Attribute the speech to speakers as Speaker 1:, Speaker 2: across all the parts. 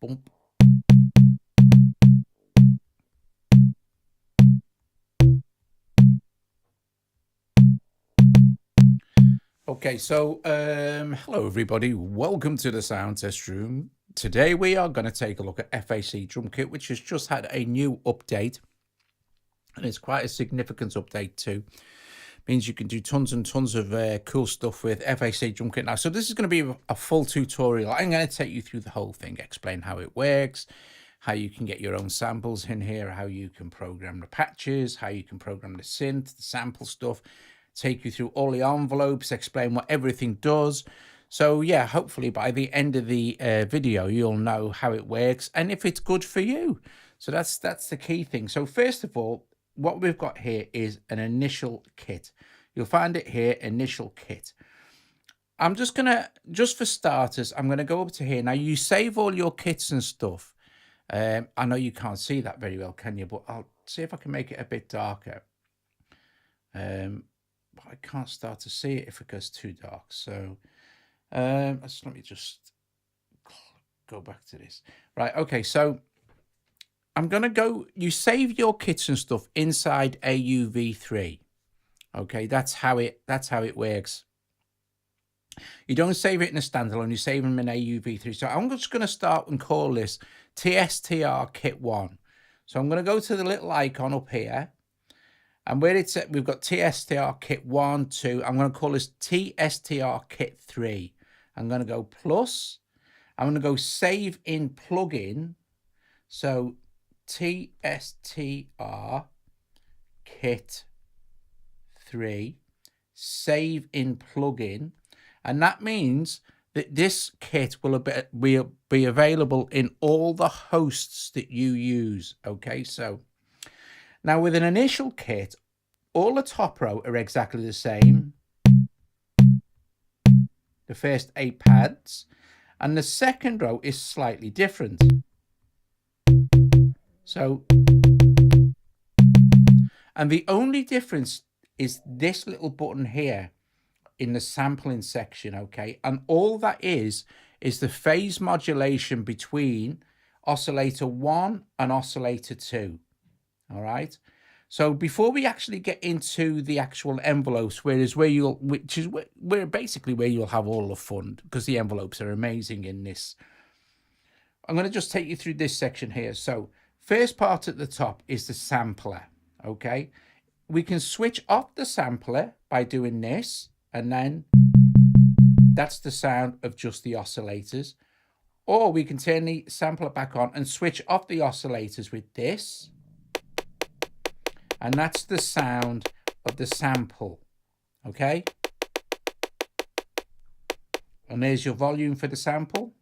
Speaker 1: bump. Okay, so hello everybody, welcome to the sound test room. Today we are going to take a look at FAC Drumkit, which has just had a new update, and it's quite a significant update too. Means you can do tons and tons of cool stuff with FAC Drumkit now. So this is going to be a full tutorial. I'm going to take you through the whole thing, explain how it works, how you can get your own samples in here, how you can program the patches, how you can program the synth, the sample stuff, take you through all the envelopes, explain what everything does. So yeah, hopefully by the end of the video, you'll know how it works and if it's good for you. So that's the key thing. So first of all, what we've got here is an initial kit. You'll find it here, initial kit. I'm just for starters, I'm gonna go up to here. Now you save all your kits and stuff. I know you can't see that very well, can you? But I'll see if I can make it a bit darker. But I can't start to see it if it goes too dark. So let me just go back to this. Right, okay, so I'm gonna go, you save your kits and stuff inside AUV3. Okay, that's how it works. You don't save it in a standalone, you save them in AUV3. So I'm just gonna start and call this TSTR Kit 1. So I'm gonna go to the little icon up here. And where it's at, we've got TSTR Kit 1, 2. I'm going to call this TSTR Kit 3. I'm going to go plus. I'm going to go save in plugin. So TSTR Kit 3, save in plugin. And that means that this kit will be available in all the hosts that you use. Okay, so now with an initial kit, all the top row are exactly the same. The first 8 pads, and the second row is slightly different. So, and the only difference is this little button here in the sampling section, okay? And all that is the phase modulation between oscillator 1 and oscillator 2. All right. So before we actually get into the actual envelopes, which is basically where you'll have all the fun, because the envelopes are amazing in this. I'm going to just take you through this section here. So first part at the top is the sampler. Okay. We can switch off the sampler by doing this, and then that's the sound of just the oscillators. Or we can turn the sampler back on and switch off the oscillators with this. And that's the sound of the sample, okay? And there's your volume for the sample.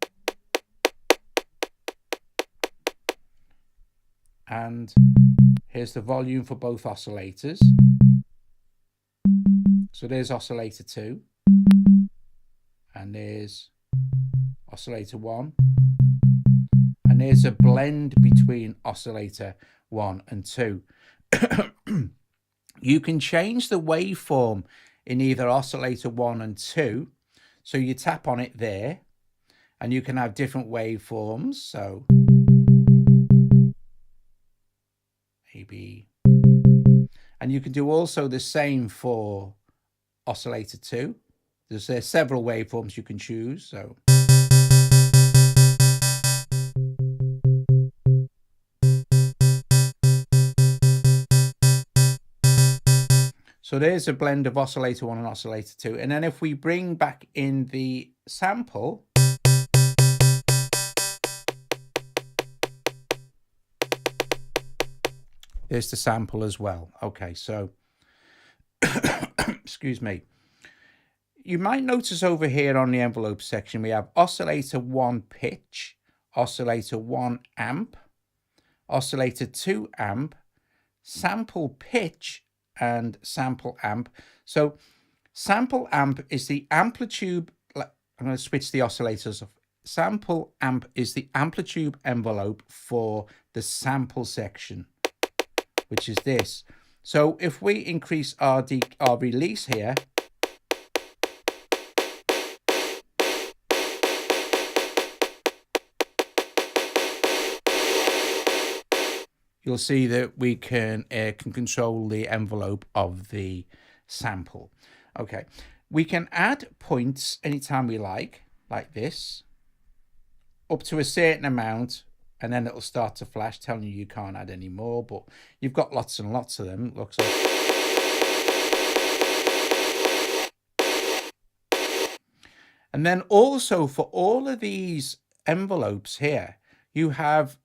Speaker 1: And here's the volume for both oscillators. So there's oscillator 2. And there's oscillator 1. And there's a blend between oscillator 1 and 2. You can change the waveform in either oscillator 1 and 2. So you tap on it there and you can have different waveforms. So maybe, and you can do also the same for oscillator 2. There's several waveforms you can choose. So there's a blend of oscillator 1 and oscillator 2. And then if we bring back in the sample, there's the sample as well. Okay, so, excuse me. You might notice over here on the envelope section, we have oscillator 1 pitch, oscillator 1 amp, oscillator 2 amp, sample pitch, and sample amp. So sample amp is the amplitude. I'm going to switch the oscillators off. Sample amp is the amplitude envelope for the sample section, which is this. So if we increase our release here, you'll see that we can control the envelope of the sample. Okay, we can add points anytime we like this, up to a certain amount, and then it'll start to flash telling you can't add any more, but you've got lots and lots of them, it looks like. And then also for all of these envelopes here, you have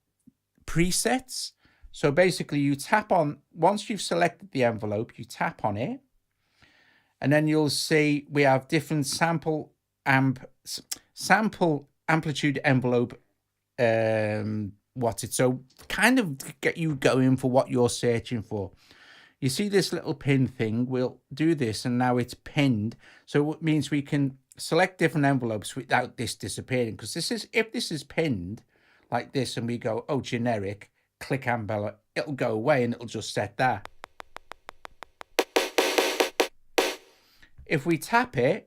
Speaker 1: presets. So basically you tap on, once you've selected the envelope, you tap on it, and then you'll see we have different sample amplitude envelope so kind of get you going for what you're searching for. You see this little pin thing, we'll do this, and now it's pinned, so it means we can select different envelopes without this disappearing, because if this is pinned like this and we go, oh, generic, click envelope, it'll go away and it'll just set that. If we tap the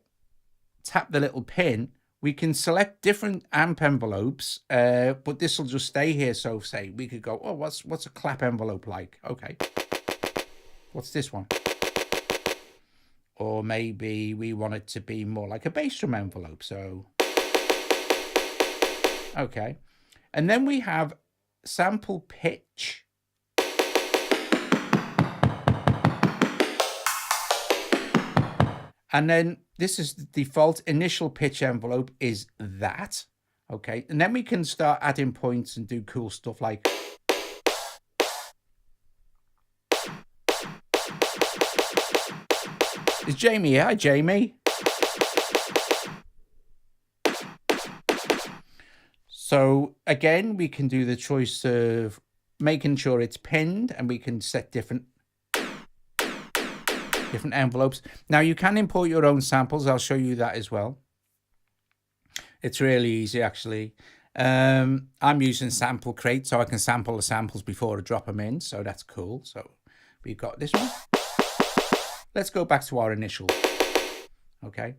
Speaker 1: little pin, we can select different amp envelopes, but this will just stay here. So say we could go, oh, what's a clap envelope like? Okay, what's this one? Or maybe we want it to be more like a bass drum envelope. So, okay. And then we have sample pitch. And then this is the default initial pitch envelope is that. Okay. And then we can start adding points and do cool stuff like. Is Jamie here? Hi, Jamie. So again, we can do the choice of making sure it's pinned, and we can set different envelopes. Now you can import your own samples. I'll show you that as well. It's really easy, actually. I'm using Sample Crate, so I can sample the samples before I drop them in. So that's cool. So we've got this one. Let's go back to our initial. Okay.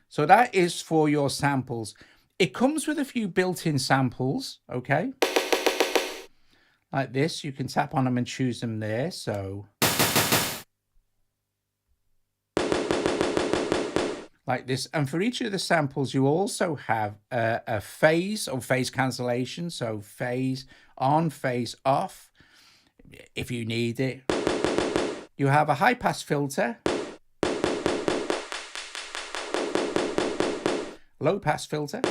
Speaker 1: So that is for your samples. It comes with a few built-in samples. Okay. Like this, you can tap on them and choose them there. So like this, and for each of the samples you also have a phase or phase cancellation, so phase on, phase off if you need it. You have a high pass filter, low pass filter,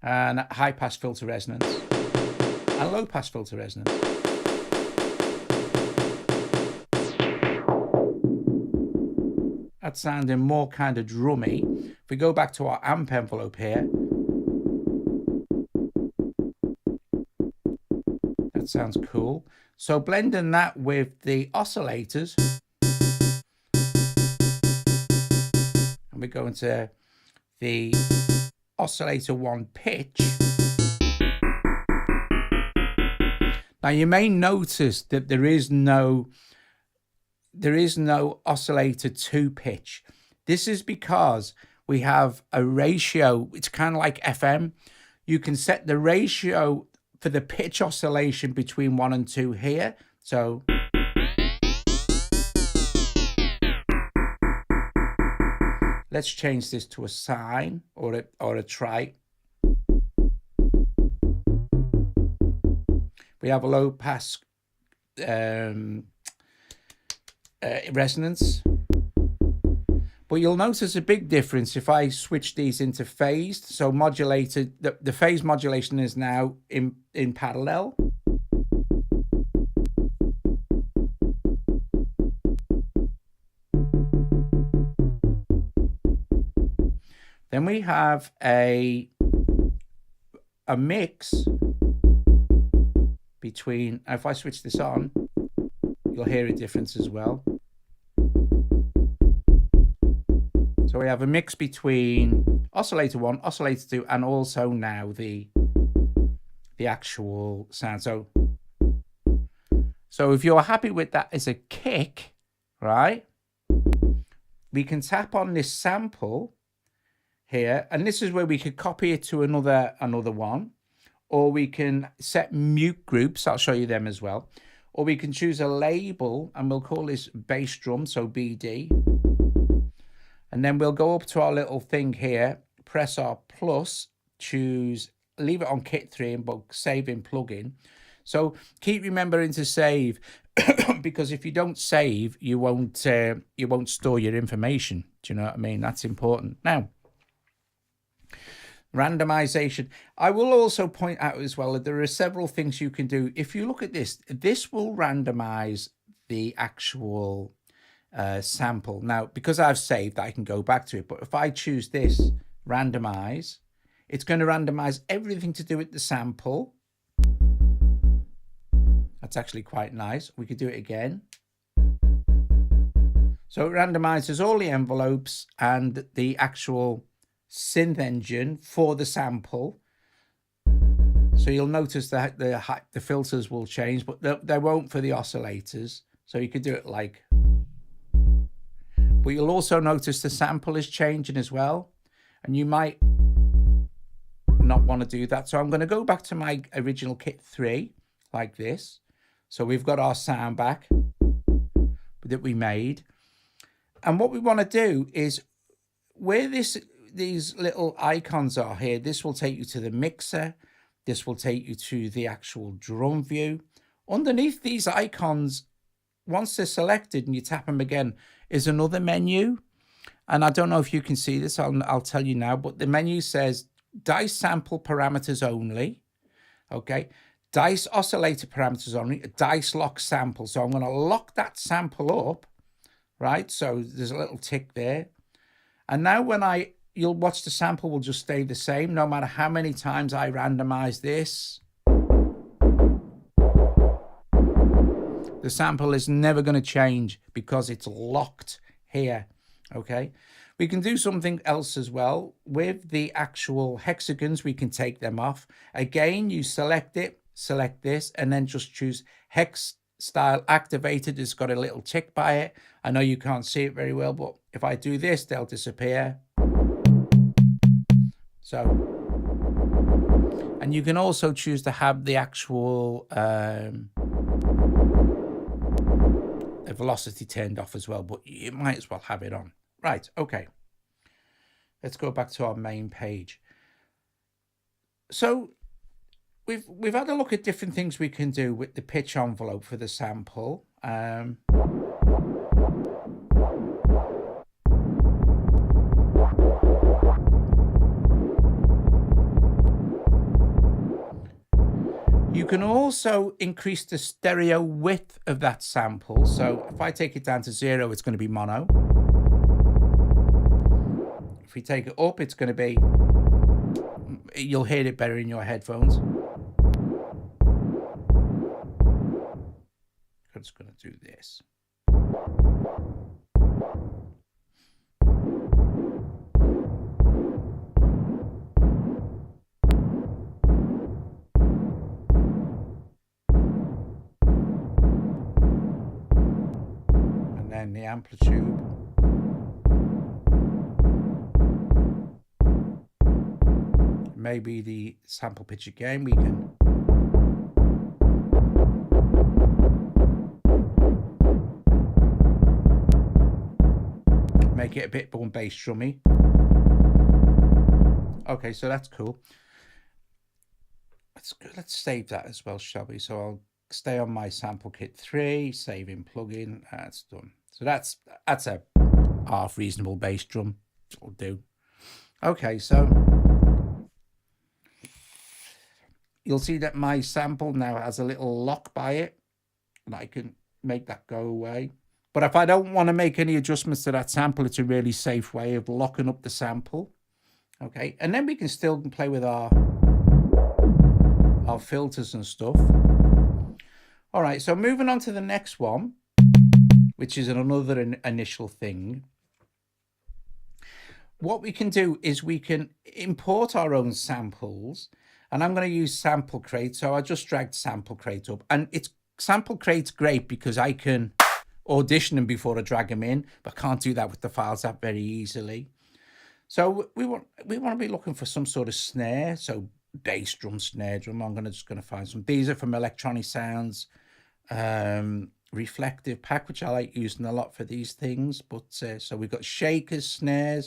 Speaker 1: and high pass filter resonance and low pass filter resonance. That's sounding more kind of drummy. If we go back to our amp envelope here, that sounds cool. So blending that with the oscillators, and we go into the oscillator 1 pitch. Now you may notice that there is no oscillator 2 pitch. This is because we have a ratio. It's kind of like FM. You can set the ratio for the pitch oscillation between 1 and 2 here. So let's change this to a sine or a trite. We have a low pass resonance, but you'll notice a big difference if I switch these into phased. So modulated, the phase modulation is now in parallel. Then we have a mix between, if I switch this on, you'll hear a difference as well. So we have a mix between oscillator 1, oscillator 2, and also now the actual sound. So if you're happy with that as a kick, right, we can tap on this sample here, and this is where we could copy it to another one, or we can set mute groups. I'll show you them as well. Or we can choose a label, and we'll call this bass drum, so BD. And then we'll go up to our little thing here, press our plus, choose, leave it on kit 3 and we'll save in plugin. So keep remembering to save, because if you don't save, you won't store your information. Do you know what I mean? That's important. Now, randomization. I will also point out as well that there are several things you can do. If you look at this, this will randomize the actual sample. Now, because I've saved, I can go back to it. But if I choose this, randomize, it's going to randomize everything to do with the sample. That's actually quite nice. We could do it again. So it randomizes all the envelopes and the actual synth engine for the sample. So you'll notice that the filters will change, but they won't for the oscillators. So you could do it like, but you'll also notice the sample is changing as well, and you might not want to do that. So I'm going to go back to my original kit 3 like this. So we've got our sound back that we made, and what we want to do is where these little icons are here, this will take you to the mixer. This will take you to the actual drum view. Underneath these icons, once they're selected and you tap them again, is another menu. And I don't know if you can see this, I'll tell you now, but the menu says dice sample parameters only. Okay, dice oscillator parameters only, dice lock sample. So I'm going to lock that sample up, right? So there's a little tick there. And now when you'll watch the sample will just stay the same no matter how many times I randomize this. The sample is never going to change because it's locked here. Okay, we can do something else as well with the actual hexagons. We can take them off. Again, you select it, select this, and then just choose hex style activated. It's got a little tick by it. I know you can't see it very well, but if I do this, they'll disappear. So, and you can also choose to have the actual velocity turned off as well, but you might as well have it on. Right, okay. Let's go back to our main page. So we've had a look at different things we can do with the pitch envelope for the sample. You can also increase the stereo width of that sample. So if I take it down to 0, it's going to be mono. If we take it up, it's going to be, you'll hear it better in your headphones. I'm just going to do this. And then the amplitude. Maybe the sample pitch again, we can make it a bit more bass drummy. Okay, so that's cool. Let's save that as well, shall we? So I'll stay on my sample kit 3, save in plugin. That's done. So that's a half reasonable bass drum. It'll do. Okay, so you'll see that my sample now has a little lock by it, and I can make that go away. But if I don't want to make any adjustments to that sample, it's a really safe way of locking up the sample. Okay, and then we can still play with our filters and stuff. All right, so moving on to the next one, which is another initial thing. What we can do is we can import our own samples, and I'm going to use Sample Crate. So I just dragged Sample Crate up, and Sample Crate's great because I can audition them before I drag them in, but I can't do that with the files app very easily. So we want to be looking for some sort of snare. So bass drum, snare drum. I'm just going to find some. These are from Electronic Sounds reflective pack, which I like using a lot for these things. But so we've got shakers, snares.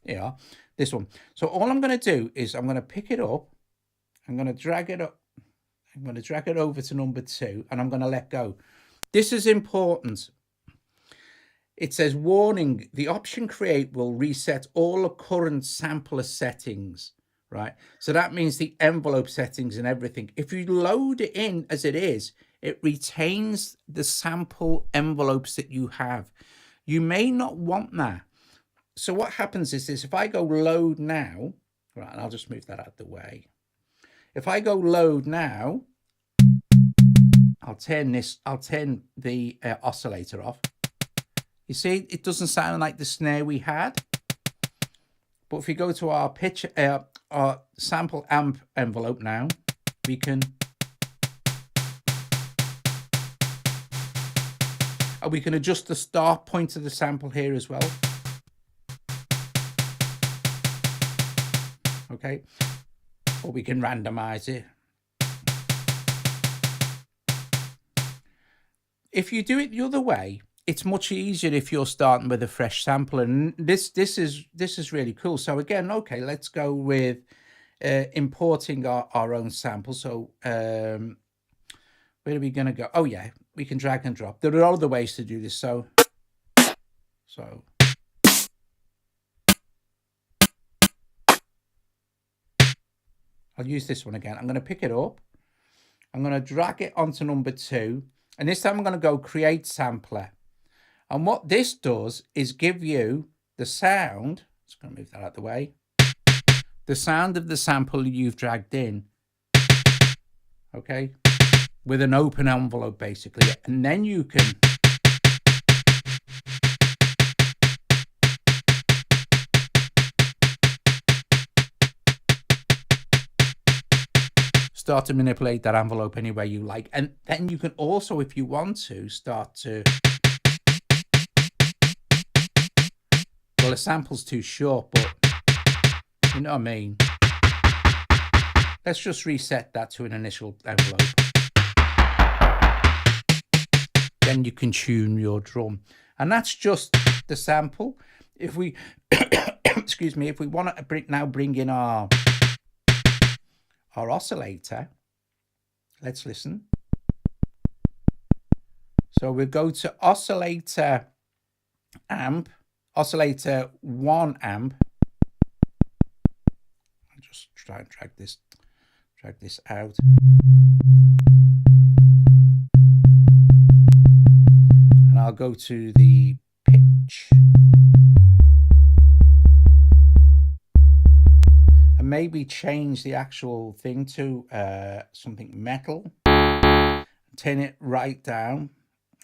Speaker 1: Yeah, this one. So all I'm going to do is I'm going to pick it up. I'm going to drag it up. I'm going to drag it over to number 2, and I'm going to let go. This is important. It says, warning, the option create will reset all the current sampler settings, right? So that means the envelope settings and everything. If you load it in as it is, it retains the sample envelopes that you have. You may not want that. So what happens is this, if I go load now, right, and I'll just move that out of the way. If I go load now, I'll turn the oscillator off. You see, it doesn't sound like the snare we had. But if we go to our pitch, our sample amp envelope now, we can. We can adjust the start point of the sample here as well. Okay, or we can randomize it. If you do it the other way, it's much easier if you're starting with a fresh sample, and this is really cool. So again, okay, let's go with importing our own sample. So where are we going to go? Oh yeah, we can drag and drop. There are other ways to do this. So I'll use this one again. I'm going to pick it up. I'm going to drag it onto number 2. And this time I'm going to go create sampler. And what this does is give you the sound. Just going to move that out of the way. The sound of the sample you've dragged in. Okay. With an open envelope, basically. And then you can start to manipulate that envelope any way you like. And then you can also, if you want to, start to... Well, the sample's too short, but you know what I mean. Let's just reset that to an initial envelope. Then you can tune your drum. And that's just the sample. If we, excuse me, if we want to bring in our oscillator, let's listen. So we'll go to oscillator amp, oscillator 1 amp. I'll just try and drag this out. And I'll go to the pitch. And maybe change the actual thing to something metal. Turn it right down.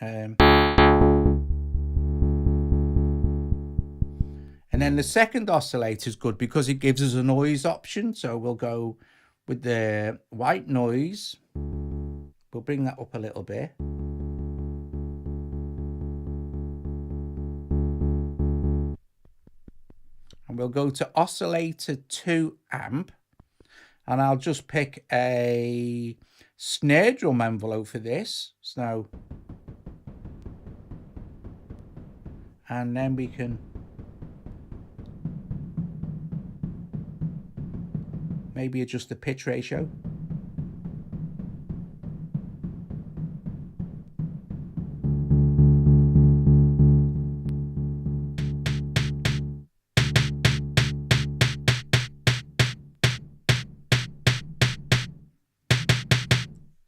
Speaker 1: And then the second oscillator is good because it gives us a noise option. So we'll go with the white noise. We'll bring that up a little bit. And we'll go to oscillator 2 amp. And I'll just pick a snare drum envelope for this. So, and then we can maybe adjust the pitch ratio.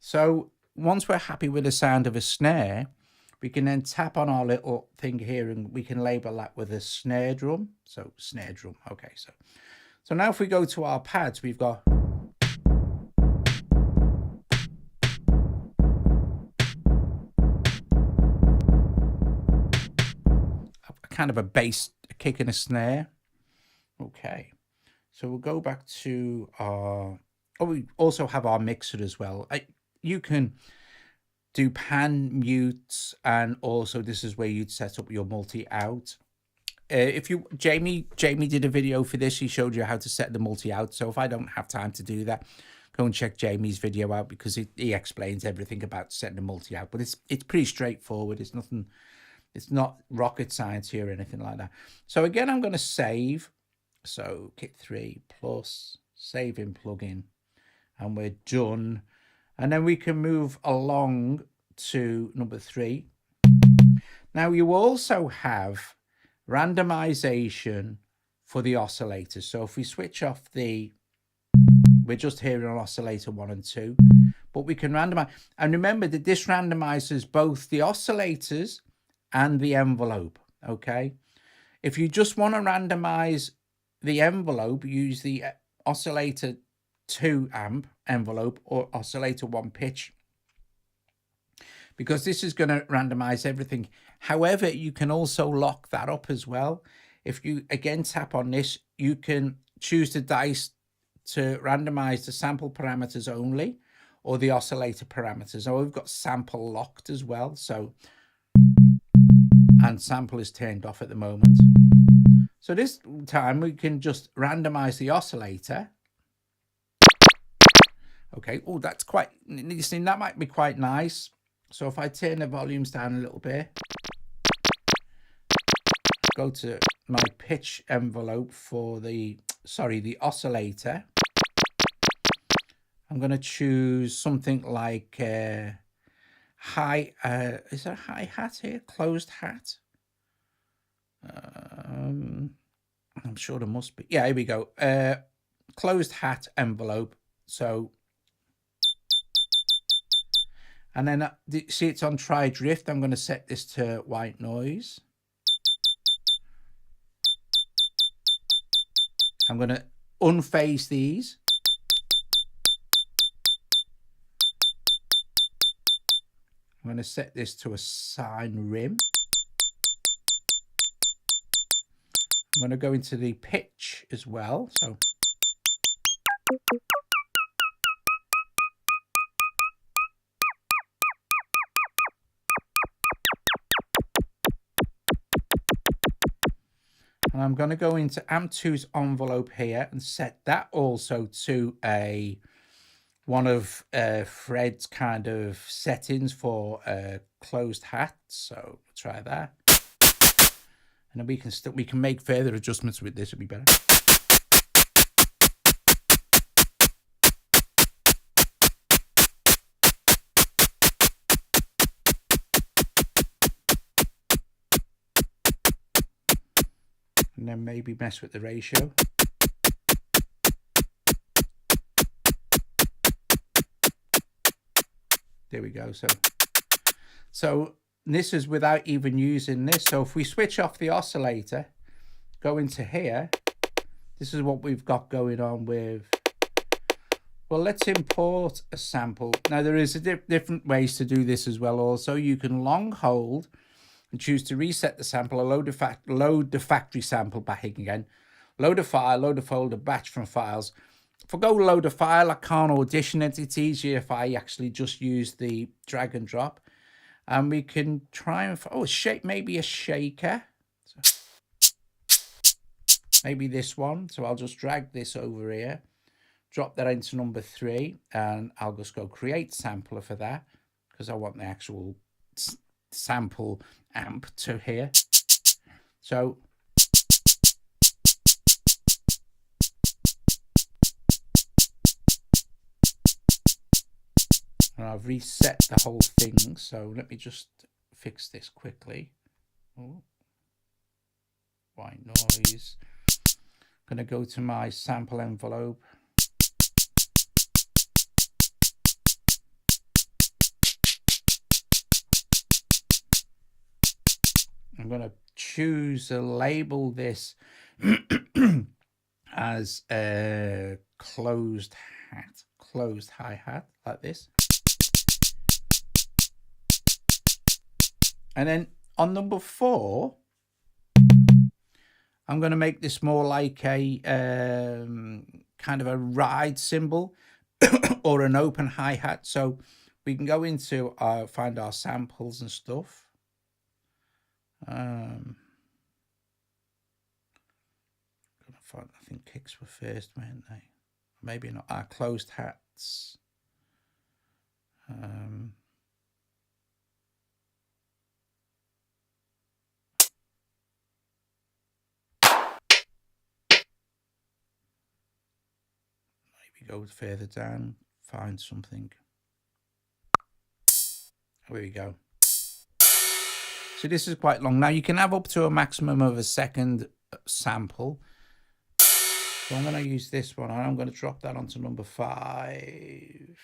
Speaker 1: So once we're happy with the sound of a snare, we can then tap on our little thing here and we can label that with a snare drum. So snare drum. Okay, so now if we go to our pads, we've got kind of a bass, a kick and a snare. Okay, so we'll go back to our, oh, we also have our mixer as well. You can do pan mutes, and also this is where you'd set up your multi-out. if you Jamie did a video for this. He showed you how to set the multi out. So if I don't have time to do that, go and check Jamie's video out, because he explains everything about setting the multi out. But it's pretty straightforward. It's nothing. It's not rocket science here or anything like that. So again, I'm going to save. So Kit 3 plus save in plugin, and we're done. And then we can move along to number 3. Now you also have randomization for the oscillators. So if we switch off we're just hearing on oscillator 1 and 2, but we can randomize. And remember that this randomizes both the oscillators and the envelope. Okay. If you just want to randomize the envelope, use the oscillator 2 amp envelope or oscillator 1 pitch, because this is going to randomize everything. However, you can also lock that up as well. If you again tap on this, you can choose the dice to randomize the sample parameters only or the oscillator parameters. Now we've got sample locked as well. So, and sample is turned off at the moment. So this time we can just randomize the oscillator. Okay. Oh, that's quite, listening, that might be quite nice. So if I turn the volumes down a little bit, go to my pitch envelope for the oscillator. I'm going to choose something like high, is there a hi-hat here? Closed hat? I'm sure there must be. Yeah, here we go. Closed hat envelope. So, and then see it's on try drift. I'm going to set this to white noise. I'm going to unphase these. I'm going to set this to a sine rim. I'm going to go into the pitch as well. So and I'm going to go into amp2's envelope here and set that also to one of Fred's kind of settings for closed hat. So try that, and then we can make further adjustments with this. It'll be better. And then maybe mess with the ratio. There we go. So this is without even using this. So if we switch off the oscillator, go into here, this is what we've got going on with, well, let's import a sample. Now there is different ways to do this as well. Also, you can long hold and choose to reset the sample or load the factory sample back again. Load a file, load a folder, batch from files. If I go load a file, I can't audition it. It's easier if I actually just use the drag and drop. And we can try and, maybe a shaker. So maybe this one. So I'll just drag this over here, drop that into number 3, and I'll just go create sampler for that, because I want the actual sample amp to here. So and I've reset the whole thing. So let me just fix this quickly. Oh, white noise. I'm going to go to my sample envelope. I'm going to choose to label this as a closed hi-hat, like this. And then on number 4, I'm going to make this more like a kind of a ride cymbal or an open hi-hat. So we can go into find our samples and stuff. I think kicks were first, weren't they? Maybe not. Our closed hats. Maybe go further down, find something. There we go. So this is quite long. Now you can have up to a maximum of a second sample. So I'm going to use this one and I'm going to drop that onto number 5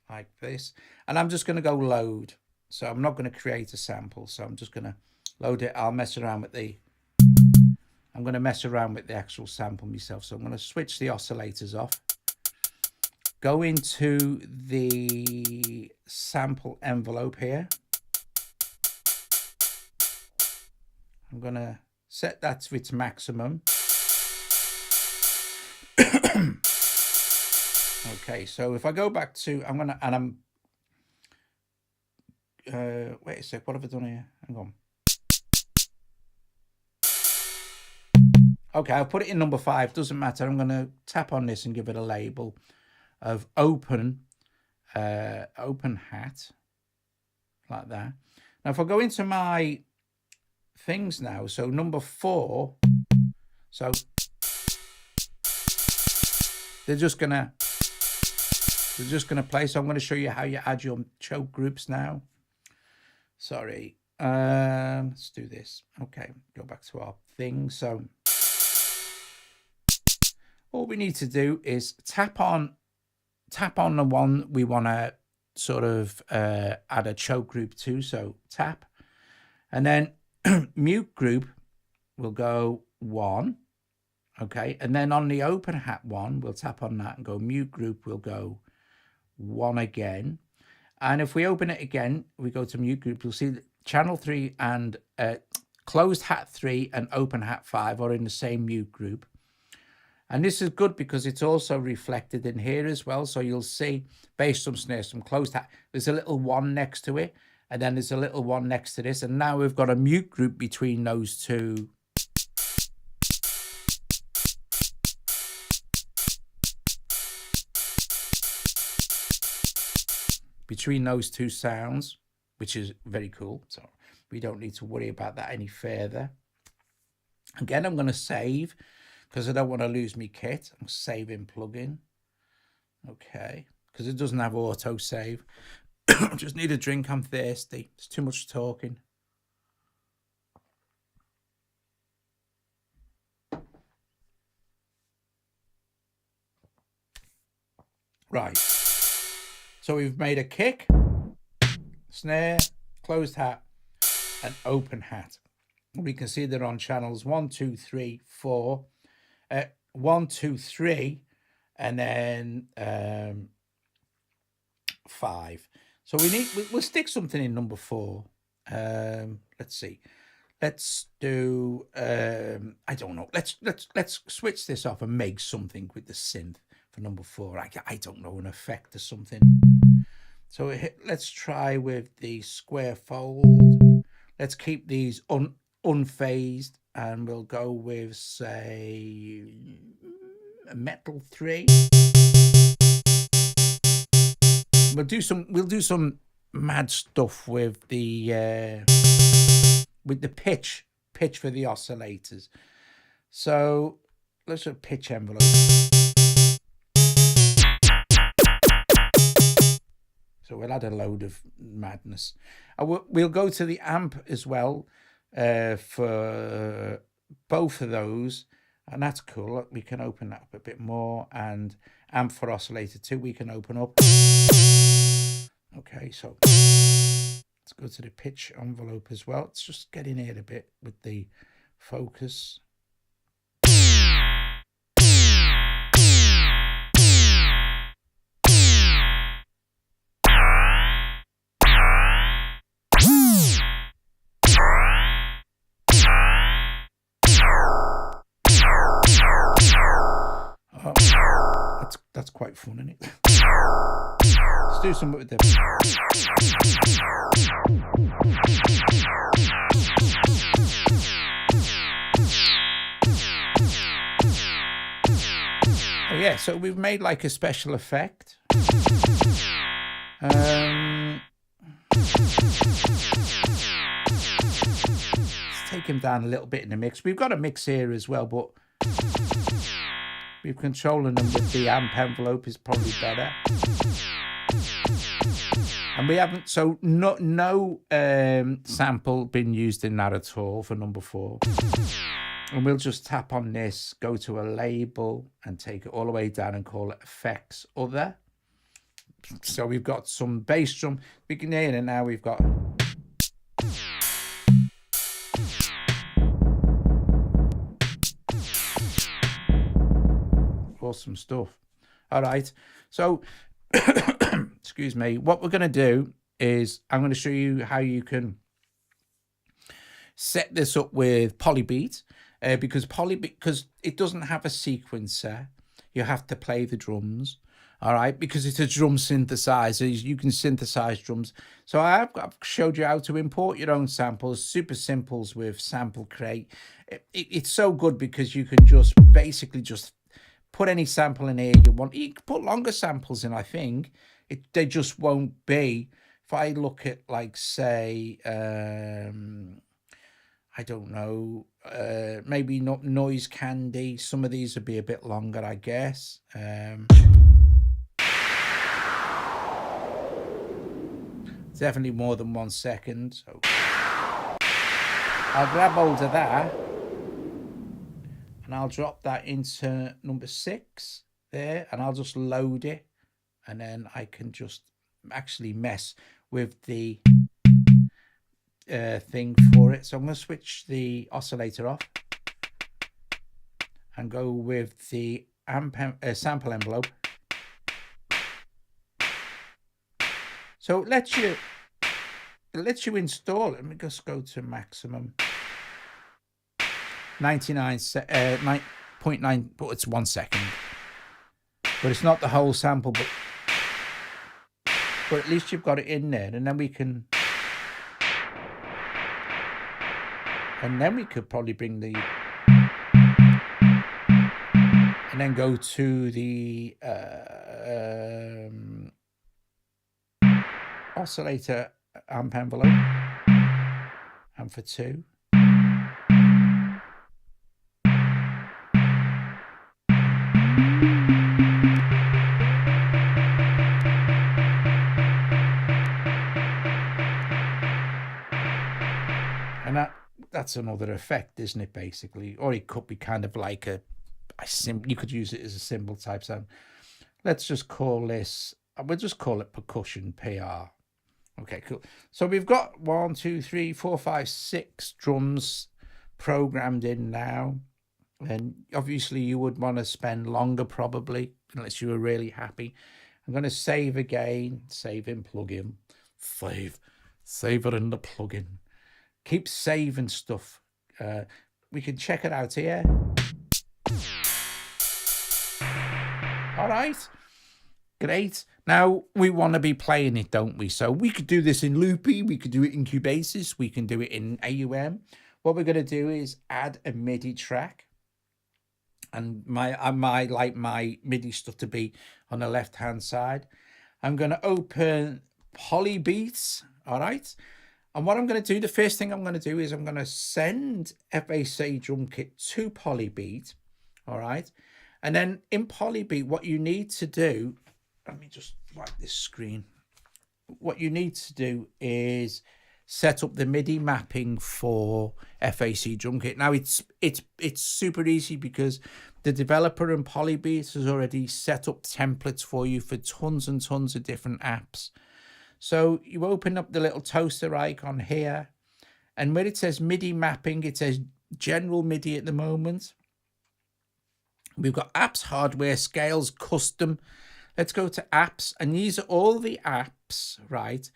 Speaker 1: like this. And I'm just going to go load. So I'm not going to create a sample. So I'm just going to load it. I'll mess around with I'm going to mess around with the actual sample myself. So I'm going to switch the oscillators off. Go into the sample envelope here. I'm going to set that to its maximum. Okay, so if I go back to, wait a sec, what have I done here? Hang on. Okay, I'll put it in number 5, doesn't matter. I'm going to tap on this and give it a label of open hat, like that. Now, if I go into my things now, so number 4, so they're just gonna play. So I'm going to show you how you add your choke groups now. Sorry, let's do this. Okay, go back to our thing. So all we need to do is tap on the one we want to sort of add a choke group to. So tap, and then mute group will go 1. Okay, and then on the open hat one, we'll tap on that and go mute group will go 1 again. And if we open it again, we go to mute group, you'll see that channel 3 and closed hat 3 and open hat 5 are in the same mute group. And this is good because it's also reflected in here as well. So you'll see bass, some snare, some closed hat. There's a little 1 next to it, and then there's a little 1 next to this. And now we've got a mute group between those two. Between those two sounds, which is very cool. So we don't need to worry about that any further. Again, I'm going to save because I don't want to lose my kit. I'm saving plugin. Okay, because it doesn't have auto save. I just need a drink. I'm thirsty. It's too much talking. Right. So we've made a kick, snare, closed hat, and open hat. We can see they're on channels 1, 2, 3, 4, 1, 2, 3, and then 5. So we'll stick something in number 4. Let's see. Let's do I don't know. Let's switch this off and make something with the synth for number 4. I don't know, an effect or something. So let's try with the square fold. Let's keep these unphased, and we'll go with, say, a metal 3. We'll do some mad stuff with the pitch for the oscillators. So let's do a pitch envelope. So we'll add a load of madness. We'll go to the amp as well for both of those. And that's cool. We can open that up a bit more. And amp for oscillator 2, we can open up. Okay, so let's go to the pitch envelope as well. Let's just get in here a bit with the focus. That's quite fun, isn't it? Let's do something with them. yeah, so we've made like a special effect. Let's take him down a little bit in the mix. We've got a mix here as well, but we're controlling them with the amp envelope is probably better. And we haven't, so no sample been used in that at all for number 4. And we'll just tap on this, go to a label and take it all the way down and call it effects other. So we've got some bass drum. We can hear it now. We've got awesome stuff. All right. So excuse me. What we're going to do is I'm going to show you how you can set this up with Polybeat. Because it doesn't have a sequencer, you have to play the drums, all right? Because it's a drum synthesizer, you can synthesize drums. So I've showed you how to import your own samples, super simples with Sample Crate. It's so good because you can just basically just put any sample in here you want. You can put longer samples in, I think. They just won't be. If I look at, like, say, I don't know, maybe not Noise Candy. Some of these would be a bit longer, I guess. Definitely more than 1 second. So I'll grab hold of that and I'll drop that into number 6 there, and I'll just load it, and then I can just actually mess with the thing for it. So I'm going to switch the oscillator off and go with the sample envelope. So it lets you install it. Let me just go to maximum 99.9, but it's 1 second. But it's not the whole sample, but at least you've got it in there, and then we can. And then we could probably bring the, and then go to the oscillator amp envelope, and for 2. And that's another effect, isn't it, basically? Or it could be kind of like you could use it as a symbol type sound. Let's just call this, we'll just call it percussion, PR. Okay, cool. So we've got 1, 2, 3, 4, 5, 6 drums programmed in now. And obviously you would want to spend longer probably, unless you were really happy. I'm going to save again, save in plugin, save it in the plugin. Keep saving stuff. We can check it out here. All right. Great. Now, we want to be playing it, don't we? So we could do this in Loopy. We could do it in Cubasis. We can do it in AUM. What we're going to do is add a MIDI track. And I like my MIDI stuff to be on the left-hand side. I'm going to open Polybeats. All right. And what I'm going to do, the first thing I'm going to do is I'm going to send FAC Drumkit to Polybeat. All right. And then in Polybeat, what you need to do, let me just wipe this screen. What you need to do is set up the MIDI mapping for FAC Drumkit. Now it's super easy because the developer in Polybeat has already set up templates for you for tons and tons of different apps. So you open up the little toaster icon here, and where it says MIDI mapping, it says general MIDI at the moment. We've got apps, hardware, scales, custom. Let's go to apps, and these are all the apps, right,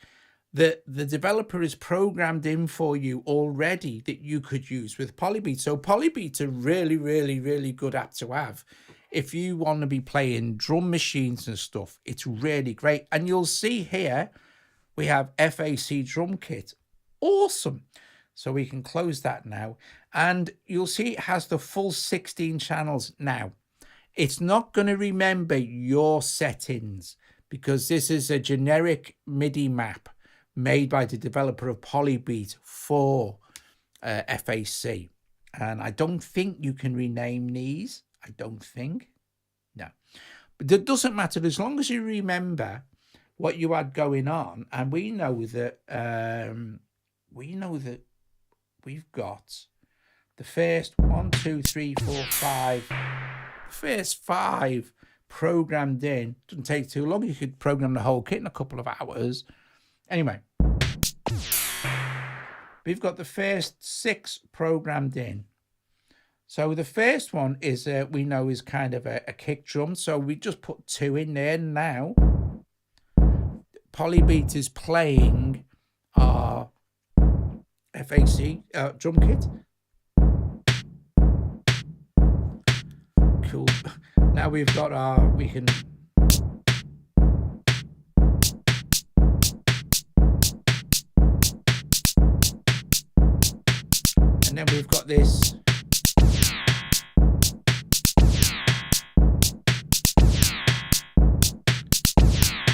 Speaker 1: that the developer is programmed in for you already that you could use with Polybeat. So Polybeat's a really, really, really good app to have. If you want to be playing drum machines and stuff, it's really great. And you'll see here, we have FAC Drumkit. Awesome. So we can close that now. And you'll see it has the full 16 channels now. It's not going to remember your settings because this is a generic MIDI map made by the developer of Polybeat for FAC. And I don't think you can rename these. I don't think. No. But it doesn't matter as long as you remember what you had going on. And we know that we've got the first 1, 2, 3, 4, 5. First 5 programmed in. Doesn't take too long. You could program the whole kit in a couple of hours. Anyway, we've got the first 6 programmed in. So the first one is we know is kind of a kick drum. So we just put 2 in there now. Polybeat is playing our FAC drum kit. Cool. Now we've got our, we can, and then we've got this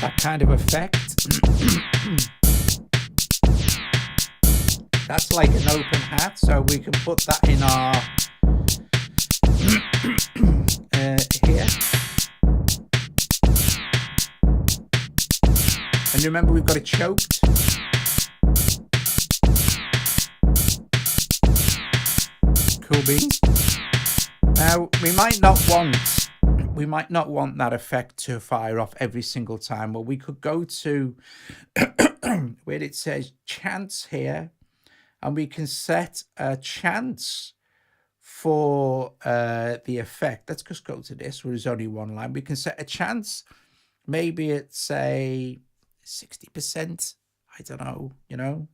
Speaker 1: that kind of effect. That's like an open hat, so we can put that in our here. And remember, we've got it choked. Cool beans. Now we might not want that effect to fire off every single time. Well, we could go to where it says chance here, and we can set a chance for the effect. Let's just go to this where there's only one line. We can set a chance, maybe it's say 60%. I don't know, you know.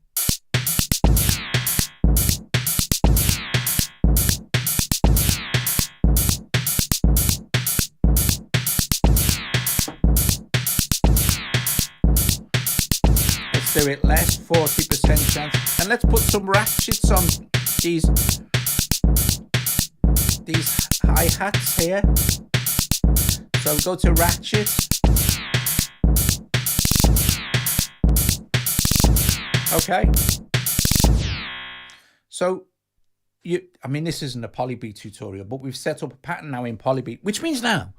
Speaker 1: Let's do it less, 40% chance. And let's put some ratchets on these hi-hats here. So go to ratchet. Okay. So I mean, this isn't a Polybeat tutorial, but we've set up a pattern now in Polybeat, which means now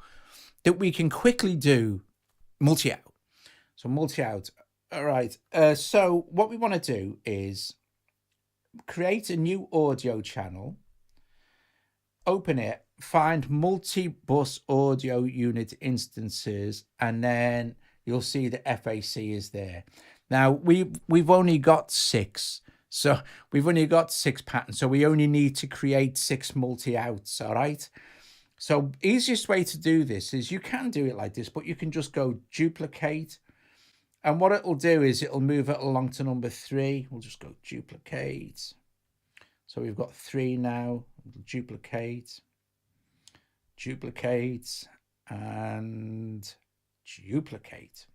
Speaker 1: that we can quickly do multi-out. So multi-out. All right. So what we want to do is create a new audio channel, open it, find multi-bus audio unit instances, and then you'll see the FAC is there. Now we've only got 6, so we've only got 6 patterns, so we only need to create 6 multi-outs. All right. So easiest way to do this is you can do it like this, but you can just go duplicate, and what it'll do is it'll move it along to number 3. We'll just go duplicate. So we've got 3 now. Duplicate, and duplicate.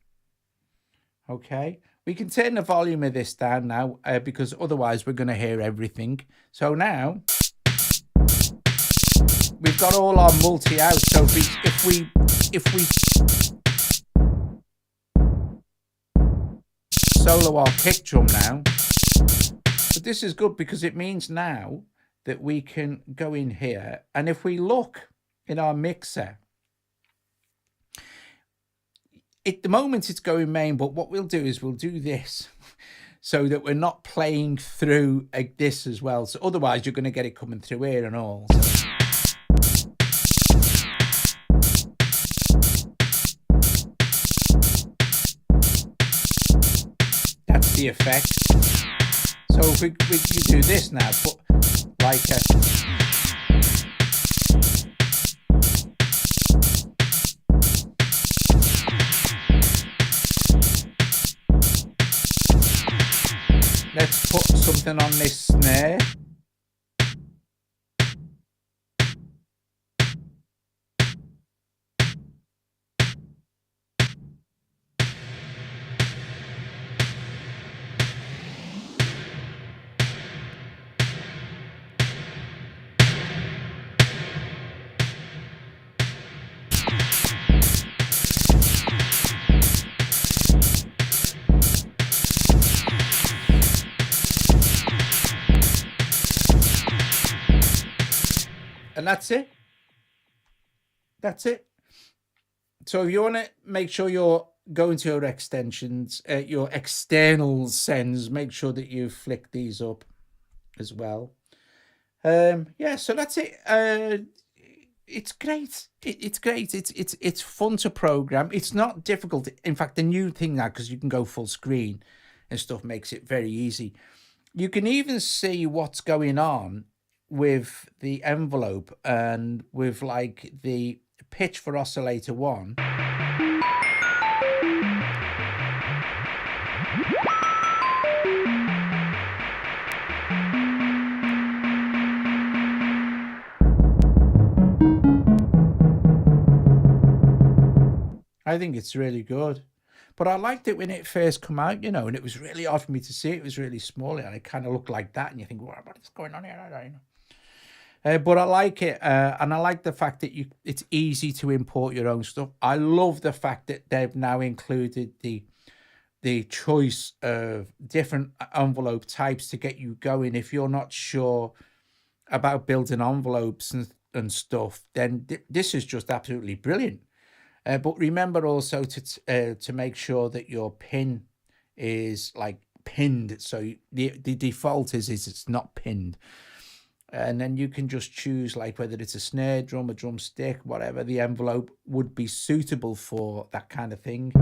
Speaker 1: Okay, we can turn the volume of this down now because otherwise we're going to hear everything. So now we've got all our multi-out. So if we solo our kick drum now, but this is good because it means now that we can go in here, and if we look in our mixer, at the moment it's going main, but what we'll do is we'll do this so that we're not playing through this as well. So otherwise you're going to get it coming through here and all. So that's the effect. So if we do this now, put like a let's put something on this snare. that's it. That's it. So if you want to make sure you're going to your extensions, your external sends, make sure that you flick these up as well. Yeah, so that's it. It's great. It's great. It's fun to program. It's not difficult. In fact, the new thing now, because you can go full screen and stuff, makes it very easy. You can even see what's going on with the envelope and with like the pitch for oscillator 1. I think it's really good. But I liked it when it first come out, you know, and it was really hard for me to see. It was really small and it kind of looked like that. And you think, what is going on here? I don't know. But I like it. And I like the fact that it's easy to import your own stuff. I love the fact that they've now included the choice of different envelope types to get you going. If you're not sure about building envelopes and stuff, then this is just absolutely brilliant. But remember also to make sure that your pin is like pinned. So the default is it's not pinned. And then you can just choose like whether it's a snare drum, a drumstick, whatever the envelope would be suitable for that kind of thing.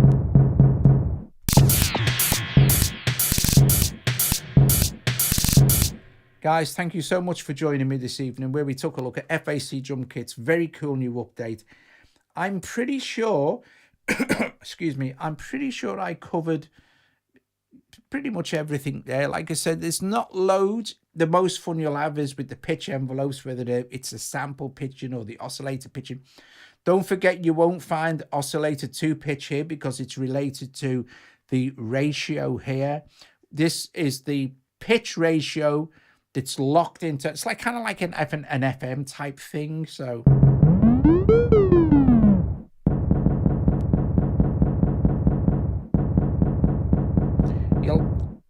Speaker 1: Guys, thank you so much for joining me this evening where we took a look at FAC Drumkit's very cool new update. I'm pretty sure, excuse me, I'm pretty sure I covered pretty much everything there. Like I said, there's not loads. The most fun you'll have is with the pitch envelopes, whether it's a sample pitching or the oscillator pitching. Don't forget, you won't find oscillator 2 pitch here because it's related to the ratio here. This is the pitch ratio that's locked into, it's like kind of like an FM type thing. So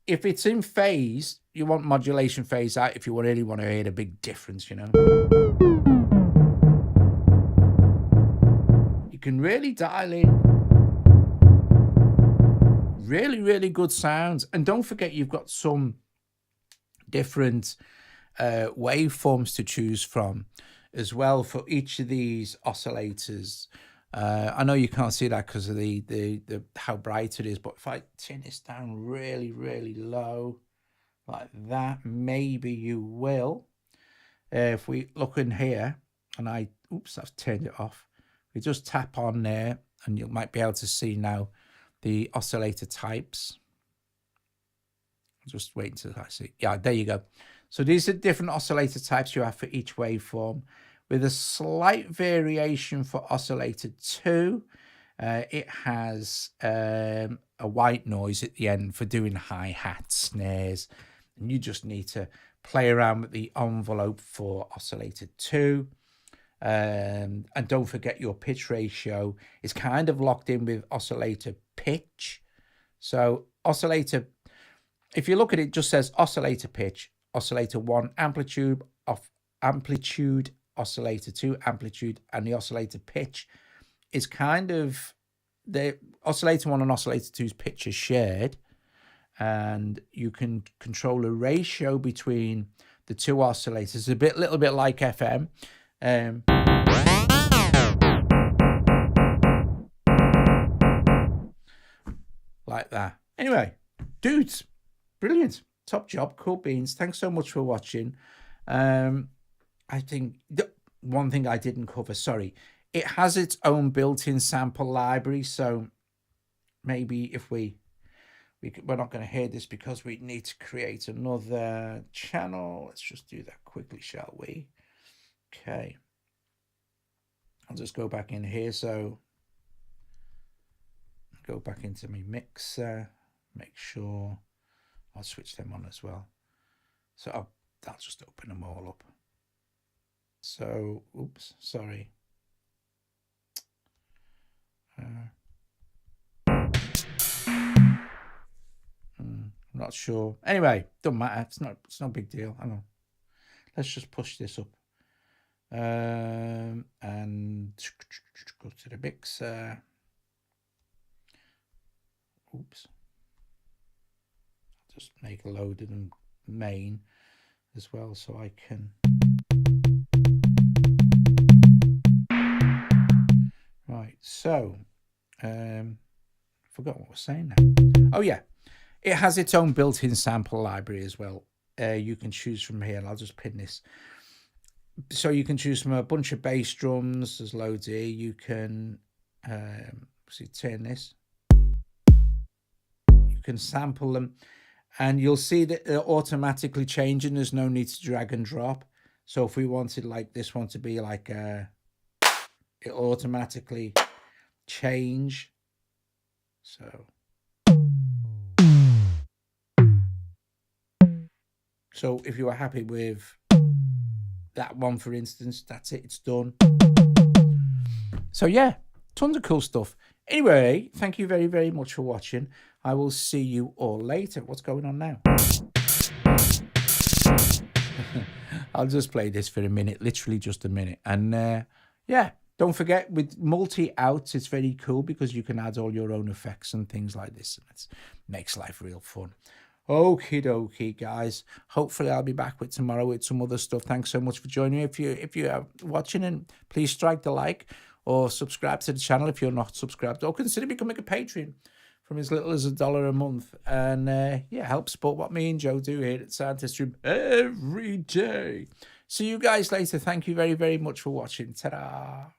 Speaker 1: if it's in phase, you want modulation phase out if you really want to hear a big difference, you know. You can really dial in really, really good sounds. And don't forget, you've got some different waveforms to choose from as well for each of these oscillators. I know you can't see that because of the how bright it is, but if I turn this down really, really low like that, maybe you will. If we look in here and I've turned it off. We just tap on there and you might be able to see now the oscillator types. Just wait until I see. Yeah, there you go. So these are different oscillator types you have for each waveform, with a slight variation for oscillator 2. It has a white noise at the end for doing hi-hats, snares, and you just need to play around with the envelope for oscillator 2. And don't forget, your pitch ratio is kind of locked in with oscillator pitch. So oscillator, if you look at it, just says oscillator pitch, oscillator 1 amplitude, amplitude, oscillator 2 amplitude, and the oscillator pitch is kind of the oscillator 1 and oscillator 2's pitch is shared, and you can control a ratio between the two oscillators, little bit like FM. Like that. Anyway, dudes, brilliant, top job, cool beans. Thanks so much for watching. I think one thing I didn't cover, sorry, it has its own built-in sample library. So maybe if we're not going to hear this because we need to create another channel. Let's just do that quickly, shall we? Okay. I'll just go back in here. So go back into my mixer, make sure I'll switch them on as well. So I'll just open them all up. So, oops, sorry. I'm not sure. Anyway, doesn't matter. It's no big deal. Hang on. Let's just push this up And go to the mixer. Oops. I'll just make a load of them main as well so I can. Right, so forgot what I was saying now. Oh yeah, it has its own built-in sample library as well. You can choose from here, and I'll just pin this. So you can choose from a bunch of bass drums. There's loads here. You can turn this. You can sample them, and you'll see that they're automatically changing. There's no need to drag and drop. So if we wanted like this one to be like it automatically change. So if you are happy with that one, for instance, that's it, it's done. So yeah, tons of cool stuff. Anyway, thank you very, very much for watching. I will see you all later. What's going on now? I'll just play this for a minute, literally just a minute. And yeah, don't forget, with multi-outs, it's very cool because you can add all your own effects and things like this. And it makes life real fun. Okie dokie, guys. Hopefully I'll be back with tomorrow with some other stuff. Thanks so much for joining me. If you are watching, and please strike the like or subscribe to the channel if you're not subscribed, or consider becoming a patron from as little as $1 a month. And yeah, help support what me and Joe do here at Sound Test Room every day. See you guys later. Thank you very, very much for watching. Ta-da!